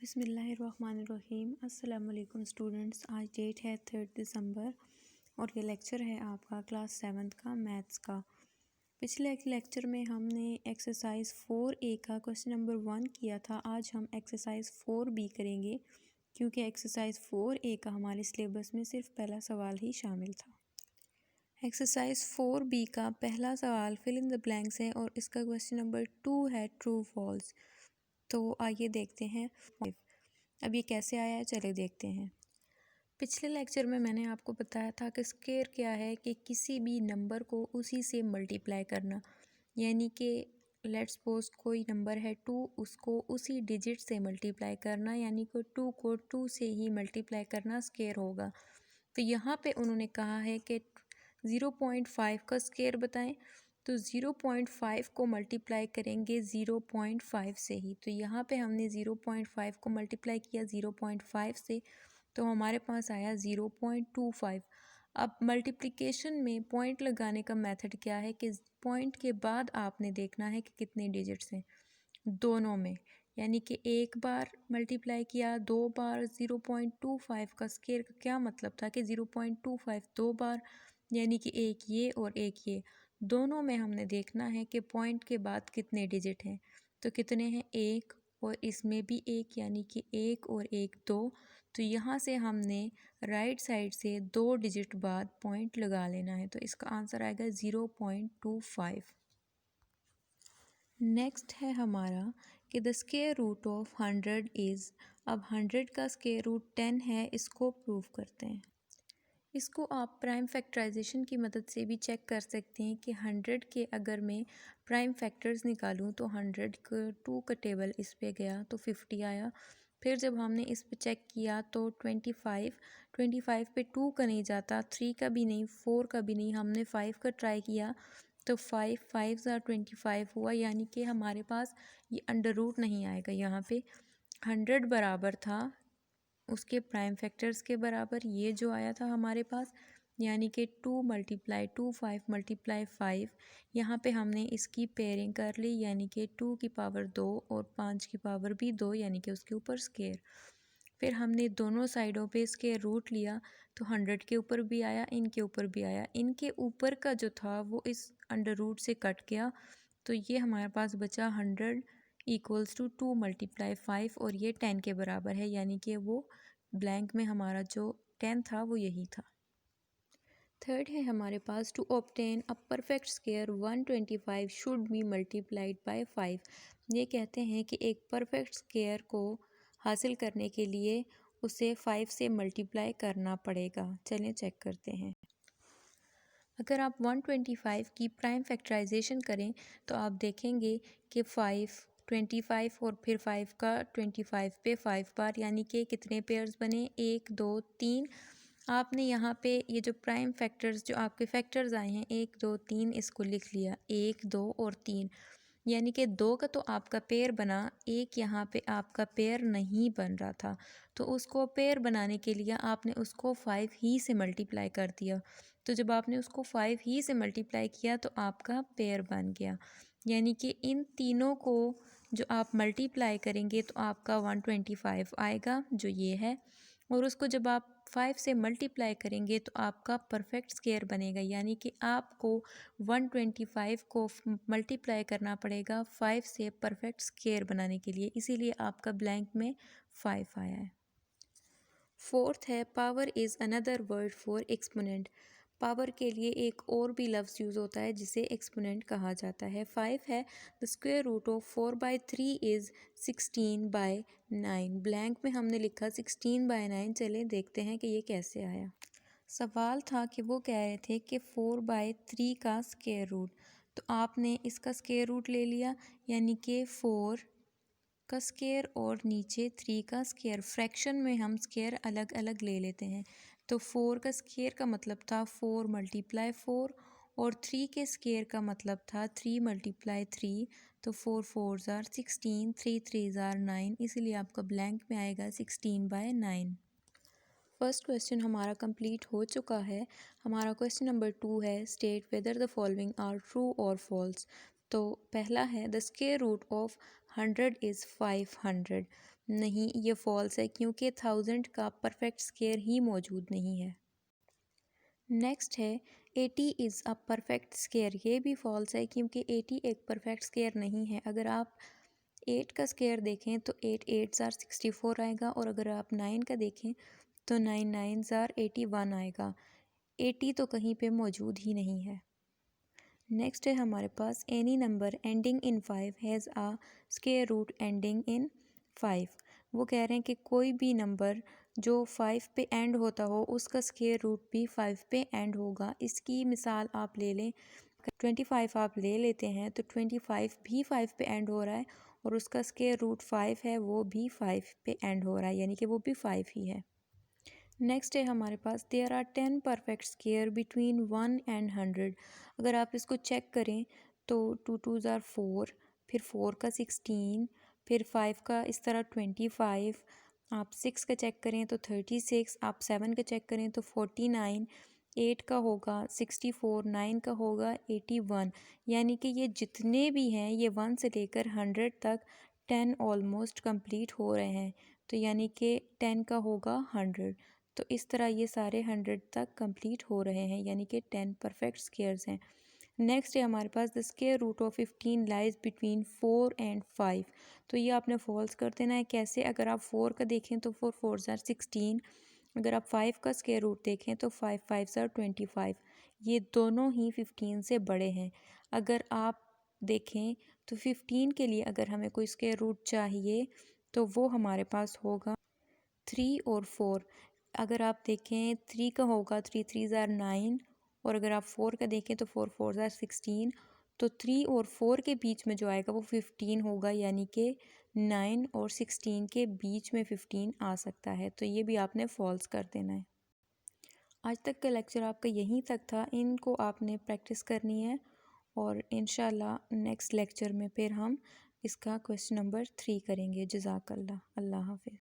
बिस्मिल्लाहिर्रहमानिर्रहीम। अस्सलाम वालेकुम स्टूडेंट्स। आज डेट है 3 दिसंबर और ये लेक्चर है आपका क्लास 7 का मैथ्स का। पिछले लेक्चर में हमने एक्सरसाइज 4A का क्वेश्चन नंबर 1 किया था। आज हम एक्सरसाइज 4B करेंगे क्योंकि एक्सरसाइज 4A का हमारे सिलेबस में सिर्फ पहला सवाल ही शामिल था। एक्सरसाइज 4B का पहला सवाल फिल इन द ब्लैंक्स है और इसका क्वेश्चन नंबर 2 है ट्रू फॉल्स। तो आइए देखते हैं अब ये कैसे आया है, चले देखते हैं। पिछले लेक्चर में मैंने आपको बताया था कि स्क्वायर क्या है कि किसी भी नंबर को उसी से मल्टीप्लाई करना, यानी कि लेट्स सपोज कोई नंबर है 2, उसको उसी डिजिट से मल्टीप्लाई करना, यानी कि 2 को 2 से ही मल्टीप्लाई करना स्क्वायर होगा। तो यहाँ पे उन्होंने कहा है कि 0.5 का स्क्वायर बताएं, तो 0.5 को मल्टीप्लाई करेंगे 0.5 से ही। तो यहाँ पे हमने 0.5 को मल्टीप्लाई किया 0.5 से, तो हमारे पास आया 0.25। अब मल्टीप्लिकेशन में पॉइंट लगाने का मेथड क्या है कि पॉइंट के बाद आपने देखना है कि कितने डिजिट्स हैं दोनों में, यानी कि एक बार मल्टीप्लाई किया 2 बार 0.25 का स्क्वायर का क्या मतलब था कि 0.25 2 बार, यानी कि एक ये और एक ये, दोनों में हमने देखना है कि पॉइंट के बाद कितने डिजिट हैं। तो कितने हैं, एक, और इसमें भी एक, यानी कि एक और एक 2। तो यहाँ से हमने राइट साइड से 2 डिजिट बाद पॉइंट लगा लेना है, तो इसका आंसर आएगा 0.25। नेक्स्ट है हमारा कि the square root of 100 is. अब 100 का स्क्वायर रूट 10 है, इसको प्रूव करते हैं। इसको आप प्राइम फैक्टराइजेशन की मदद से भी चेक कर सकते हैं कि 100 के अगर मैं प्राइम फैक्टर्स निकालूं तो 100 का 2 का टेबल इस पे गया तो 50 आया। फिर जब हमने इस पे चेक किया तो 25 पे 2 का नहीं जाता, 3 का भी नहीं, 4 का भी नहीं, हमने 5 का ट्राई किया तो 5 ज़ा 25 हुआ, यानी कि हमारे पास ये अंडर रूट नहीं आएगा। यहाँ पे 100 बराबर था उसके प्राइम फैक्टर्स के बराबर, ये जो आया था हमारे पास, यानी कि 2 मल्टीप्लाई 2 5 मल्टीप्लाई 5। यहाँ पे हमने इसकी पेयरिंग कर ली, यानी कि 2 की पावर 2 और 5 की पावर भी 2, यानी कि उसके ऊपर स्क्वायर। फिर हमने दोनों साइडों पे स्क्वायर रूट लिया, तो 100 के ऊपर भी आया, इनके ऊपर भी आया। इनके ऊपर का जो था वो इस अंडर रूट से कट गया, तो ये हमारे पास बचा 100 इक्वल्स टू 2 मल्टीप्लाई 5 और ये 10 के बराबर है, यानी कि वो ब्लैंक में हमारा जो 10 था वो यही था। थर्ड है हमारे पास to obtain a perfect square 125 should be multiplied by 5। ये कहते हैं कि एक परफेक्ट स्क्वायर को हासिल करने के लिए उसे 5 से मल्टीप्लाई करना पड़ेगा। चलें चेक करते हैं। अगर आप 125 की प्राइम फैक्टराइजेशन करें तो आप देखेंगे कि 5 25 और फिर 5 का 25 पे 5 बार, यानी कि कितने पेयर्स बने, 1 2 3। आपने यहाँ पे ये जो प्राइम फैक्टर्स जो आपके फैक्टर्स आए हैं 1 2 3, इसको लिख लिया 1 2 और 3, यानी कि 2 का तो आपका पेयर बना, एक यहाँ पे आपका पेयर नहीं बन रहा था, तो उसको पेयर बनाने के लिए आपने उसको 5 ही से मल्टीप्लाई कर दिया। तो जब आपने उसको 5 ही से मल्टीप्लाई किया तो आपका पेयर बन गया, यानी कि इन तीनों को जो आप मल्टीप्लाई करेंगे तो आपका 125 आएगा जो ये है, और उसको जब आप 5 से मल्टीप्लाई करेंगे तो आपका परफेक्ट स्क्वायर बनेगा, यानी कि आपको 125 को मल्टीप्लाई करना पड़ेगा 5 से परफेक्ट स्क्वायर बनाने के लिए, इसीलिए आपका ब्लैंक में 5 आया है। फोर्थ है power is another word for exponent. Power के लिए एक और भी लफ्ज़ यूज़ होता है जिसे एक्सपोनेंट कहा जाता है। 5 है the square root of 4/3 is 16/9। Blank में हमने लिखा 16/9। चले देखते हैं कि ये कैसे आया। सवाल था कि वो कह रहे थे कि 4/3 का स्क्वायर रूट, तो आपने इसका स्क्वायर रूट ले लिया, यानी कि 4 का स्क्वायर और नीचे 3 का स्क्वायर। फ्रैक्शन में हम स्क्वायर अलग अलग ले लेते हैं, तो 4 का स्क्वायर का मतलब था 4 मल्टीप्लाई 4 और 3 के स्क्वायर का मतलब था 3 मल्टीप्लाई 3, तो 4 4 ज़ार 16, 3 3 ज़ार 9, इसलिए आपका ब्लैंक में आएगा 16/9। फर्स्ट क्वेश्चन हमारा कंप्लीट हो चुका है। हमारा क्वेश्चन नंबर 2 है state whether the following are true और फॉल्स। तो पहला है the square root of 100 is 500। नहीं, ये फॉल्स है क्योंकि 1000 का परफेक्ट स्क्वायर ही मौजूद नहीं है। नेक्स्ट है 80 इज़ अ परफेक्ट स्क्वायर। ये भी फॉल्स है क्योंकि 80 एक परफेक्ट स्क्वायर नहीं है। अगर आप 8 का स्क्वायर देखें तो 8 8 ज़ार 64 आएगा, और अगर आप 9 का देखें तो 9 9 ज़ार 81 आएगा। 80 तो कहीं पे मौजूद ही नहीं है। नेक्स्ट है हमारे पास any number ending in 5 has a square root ending in 5। वो कह रहे हैं कि कोई भी नंबर जो 5 पे एंड होता हो उसका स्क्वायर रूट भी 5 पे एंड होगा। इसकी मिसाल आप ले लें, 25 आप ले लेते हैं तो 25 भी 5 पे एंड हो रहा है, और उसका स्क्वायर रूट 5 है वो भी 5 पे एंड हो रहा है, यानी कि वो भी 5 ही है। नेक्स्ट है हमारे पास there are 10 perfect square between 1 and 100। अगर आप इसको चेक करें तो 2 2 ज़ार 4, फिर 4 का 16, फिर 5 का इस तरह 25, आप 6 का चेक करें तो 36, आप 7 का चेक करें तो 49, 8 का होगा 64, 9 का होगा 81। यानी कि ये जितने भी हैं ये 1 से लेकर 100 तक 10 ऑलमोस्ट कंप्लीट हो रहे हैं, तो यानी कि 10 का होगा 100। तो इस तरह ये सारे 100 तक कंप्लीट हो रहे हैं, यानी कि 10 परफेक्ट स्क्वायर्स हैं। नेक्स्ट है हमारे पास the square root of 15 lies between 4 and 5। तो ये आपने फॉल्स कर देना है। कैसे? अगर आप 4 का देखें तो 4 4 ज़ार 16, अगर आप 5 का स्क्वायर रूट देखें तो 5 5 ज़ार 25। ये दोनों ही 15 से बड़े हैं। अगर आप देखें तो 15 के लिए अगर हमें कोई स्क्वायर रूट चाहिए तो वो हमारे पास होगा 3 और 4। अगर आप देखें 3 का होगा 3 3 ज़ार 9, और अगर आप 4 का देखें तो 4 4 ज़ार 16। तो 3 और 4 के बीच में जो आएगा वो 15 होगा, यानी कि 9 और 16 के बीच में 15 आ सकता है। तो ये भी आपने फॉल्स कर देना है। आज तक का लेक्चर आपका यहीं तक था, इनको आपने प्रैक्टिस करनी है, और इंशाल्लाह नेक्स्ट लेक्चर में फिर हम इसका क्वेश्चन नंबर 3 करेंगे। जज़ाकल्लाह। अल्लाह हाफ़िज़।